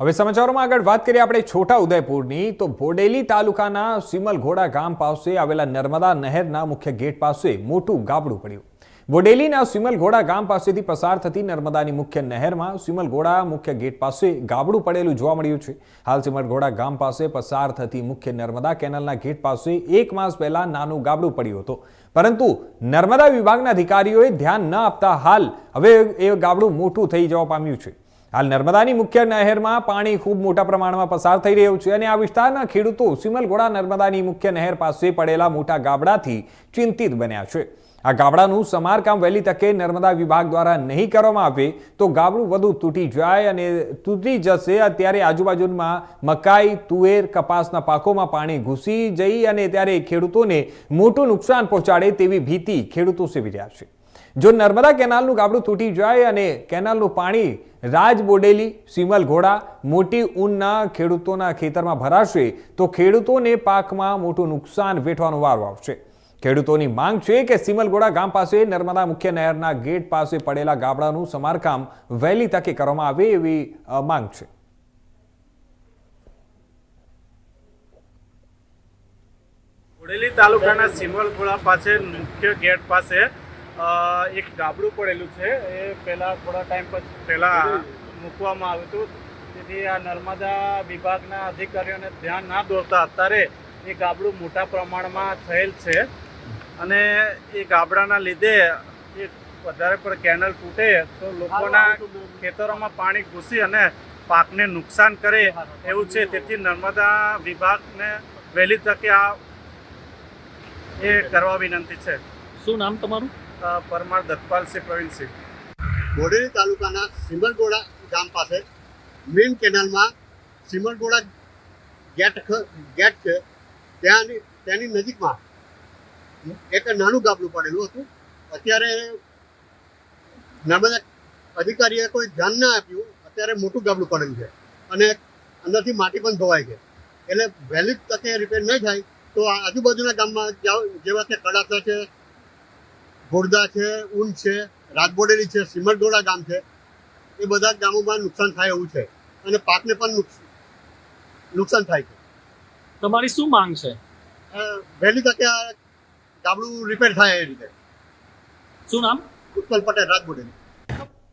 હવે સમાચારોમાં આગળ વાત કરીએ આપણે છોટા ઉદેપુરની તો બોડેલી તાલુકાના સિમલઘોડા ગામ પાસે આવેલા નર્મદા નહેરના મુખ્ય ગેટ પાસે મોટું ગાબડું પડ્યું। બોડેલીના સિમલઘોડા ગામ પાસેથી પસાર થતી નર્મદાની મુખ્ય નહેરમાં સિમલઘોડા મુખ્ય ગેટ પાસે ગાબડું પડેલું જોવા મળ્યું છે। હાલ સિમલઘોડા ગામ પાસે પસાર થતી મુખ્ય નર્મદા કેનાલના ગેટ પાસે 1 માસ પહેલા નાનું ગાબડું પડ્યું હતું, પરંતુ નર્મદા વિભાગના અધિકારીઓએ ધ્યાન ન આપતા હાલ હવે એ ગાબડું મોટું થઈ જવા પામ્યું છે। હાલ નર્મદાની મુખ્ય નહેરમાં પાણી ખૂબ મોટા પ્રમાણમાં પસાર થઈ રહ્યું છે અને આ વિસ્તારના ખેડૂતો સિમલઘોડા નર્મદાની મુખ્ય નહેર પાસે પડેલા મોટા ગાબડાથી ચિંતિત બન્યા છે। આ ગાબડાનું સમારકામ વહેલી તકે નર્મદા વિભાગ દ્વારા નહીં કરવામાં આવે તો ગાબડું વધુ તૂટી જાય અને તૂટી જશે। અત્યારે આજુબાજુમાં મકાઈ, તુવેર, કપાસના પાકોમાં પાણી ઘૂસી જઈ અને ત્યારે ખેડૂતોને મોટું નુકસાન પહોંચાડે તેવી ભીતિ ખેડૂતો સેવી રહ્યા છે। જો નર્મદા કેનાલનું ગાબડું તૂટી જાય અને કેનાલનું પાણી રાજબોડેલી, સિમલઘોડા, મોટી ઊનના ખેડૂતોના ખેતરમાં ભરાશે તો ખેડૂતોને પાકમાં મોટું નુકસાન વેઠવાનો વારો આવશે। ખેડૂતોની માંગ છે કે સિમલઘોડા ગામ પાસે નર્મદા મુખ્ય નહેરના ગેટ પાસે પડેલા ગાબડાનું સમારકામ વહેલી તકે કરવામાં આવે એવી માંગ છે। બોડેલી તાલુકાના સિમલઘોડા પાસે મુખ્ય ગેટ પાસે એક ગાબડું પડેલું છે। એ પહેલાં થોડા ટાઈમ પહેલાં મૂકવામાં આવ્યું હતું, તેથી આ નર્મદા વિભાગના અધિકારીઓને ધ્યાન ના દોરતા અત્યારે એ ગાબડું મોટા પ્રમાણમાં થયેલ છે અને એ ગાબડાના લીધે એ વધારે પર કેનલ તૂટે તો લોકોના ખેતરોમાં પાણી ઘૂસી અને પાકને નુકસાન કરે એવું છે। તેથી નર્મદા વિભાગને વહેલી તકે આ એ કરવા વિનંતી છે। શું નામ તમારું? પરમાર દત્તપાલસિંહ પ્રવીણસિંહ। બોડેલી તાલુકાના સિમલઘોડા ગામ પાસે મેઇન કેનાલમાં સિમલઘોડા ગેટ છે, તેની નજીકમાં એક નાનું ગાબડું પડેલું હતું। અત્યારે નર્મદા અધિકારીએ કોઈ ધ્યાન ના આપ્યું, અત્યારે મોટું ગાબડું પડેલું છે અને અંદરથી માટી પણ ધોવાય છે। એટલે વહેલી તકે રિપેર નહીં થાય તો આજુબાજુના ગામમાં જેવા કે કડાસા છે, ઘોડદા છે, ઊન છે, રાજબોડેલી છે, સિમલઘોડા ગામ છે, એ બધા ગામોમાં નુકસાન થાય એવું છે અને પાકને પણ નુકસાન થાય છે। તમારી શું માંગ છે? વહેલી તકે આ ગાબડું રિપેર થાય એ રીતે। શું નામ? ઉત્પલ પટેલ, રાજબોડેલી।